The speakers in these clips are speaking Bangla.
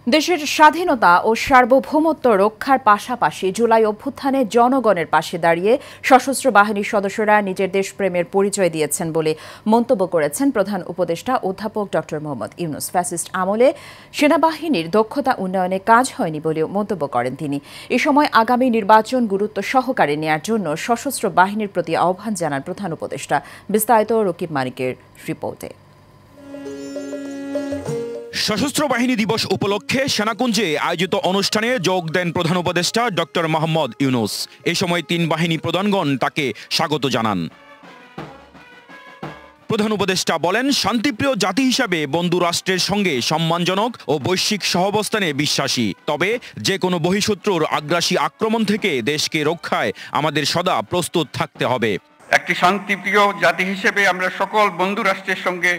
দেশের স্বাধীনতা ও সার্বভৌমত্ব রক্ষার পাশাপাশি জুলাই অভ্যুত্থানে জনগণের পাশে দাঁড়িয়ে সশস্ত্র বাহিনীর সদস্যরা নিজের দেশপ্রেমের পরিচয় দিয়েছেন বলে মন্তব্য করেছেন প্রধান উপদেষ্টা অধ্যাপক ড মোহাম্মদ ইউনূস। ফ্যাসিস্ট আমলে সেনাবাহিনীর দক্ষতা উন্নয়নে কাজ হয়নি বলেও মন্তব্য করেন তিনি। এ সময় আগামী নির্বাচন গুরুত্ব সহকারে নেয়ার জন্য সশস্ত্র বাহিনীর প্রতি আহ্বান জানান প্রধান উপদেষ্টা। বিস্তারিত রকিব মানিকের রিপোর্টে। সশস্ত্র বাহিনী দিবস উপলক্ষে সেনাকুঞ্জে আয়োজিত অনুষ্ঠানে যোগ দেন প্রধান উপদেষ্টা ড মোহাম্মদ ইউনূস। এ সময় তিন বাহিনী প্রধানগণ তাকে স্বাগত জানান। প্রধান উপদেষ্টা বলেন, শান্তিপ্রিয় জাতি হিসাবে বন্ধু রাষ্ট্রের সঙ্গে সম্মানজনক ও বৈশ্বিক সহাবস্থানে বিশ্বাসী। তবে যে কোনো বহিঃশত্রুর আগ্রাসী আক্রমণ থেকে দেশকে রক্ষায় আমাদের সদা প্রস্তুত থাকতে হবে। একটি শান্তিপ্রিয় জাতি হিসেবে আমরা সকল বন্ধু রাষ্ট্রের সঙ্গে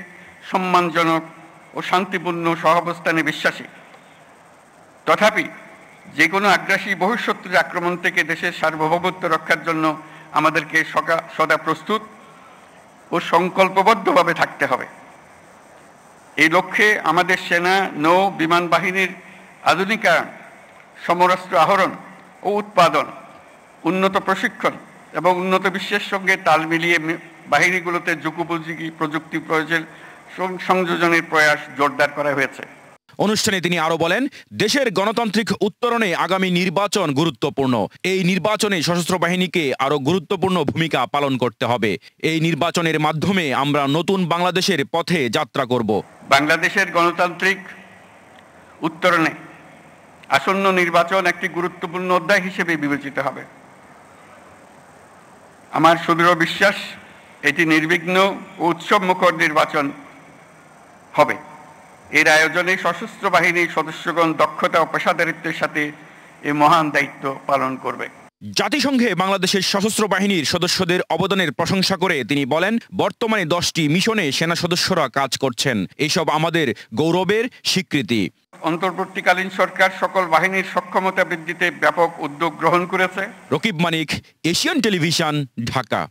সম্মানজনক ও শান্তিপূর্ণ সহাবস্থানে বিশ্বাসী। তথাপি যে কোনো আগ্রাসী বহিঃশত্রুর আক্রমণ থেকে দেশের সার্বভৌমত্ব রক্ষার জন্য আমাদেরকে সদা প্রস্তুত ও সংকল্পবদ্ধভাবে থাকতে হবে। এই লক্ষ্যে আমাদের সেনা, নৌ, বিমান বাহিনীর আধুনিকায়ন, সমরাস্ত্র আহরণ ও উৎপাদন, উন্নত প্রশিক্ষণ এবং উন্নত বিশ্বের সঙ্গে তাল মিলিয়ে বাহিনীগুলোতে যুগোপযোগী প্রযুক্তি প্রয়োগের সংযোজনের প্রয়াস জোরদার করা হয়েছে। অনুষ্ঠানে তিনি আরো বলেন, দেশের গণতান্ত্রিক উত্তরণে আগামী নির্বাচন গুরুত্বপূর্ণ। এই নির্বাচনে সশস্ত্র বাহিনীকে আরো গুরুত্বপূর্ণ ভূমিকা পালন করতে হবে। এই নির্বাচনের মাধ্যমে আমরা নতুন বাংলাদেশের পথে যাত্রা করব। বাংলাদেশের গণতান্ত্রিক উত্তরণে আসন্ন নির্বাচন একটি গুরুত্বপূর্ণ অধ্যায় হিসেবে বিবেচিত হবে। আমার সুদৃঢ় বিশ্বাস এটি নির্বিঘ্ন ও উৎসবমুখর নির্বাচন হবে। এর আয়োজনে সশস্ত্র বাহিনীর সদস্যগণ দক্ষতা ও পেশাদারিত্বের সাথে এই মহান দায়িত্ব পালন করবে। জাতিসংঘে বাংলাদেশের সশস্ত্র বাহিনীর সদস্যদের অবদানের প্রশংসা করে তিনি বলেন, বর্তমানে 10টি মিশনে সেনা সদস্যরা কাজ করছেন। এসব আমাদের গৌরবের স্বীকৃতি। অন্তর্বর্তীকালীন সরকার সকল বাহিনীর সক্ষমতা বৃদ্ধিতে ব্যাপক উদ্যোগ গ্রহণ করেছে। রকিব মানিক, এশিয়ান টেলিভিশন, ঢাকা।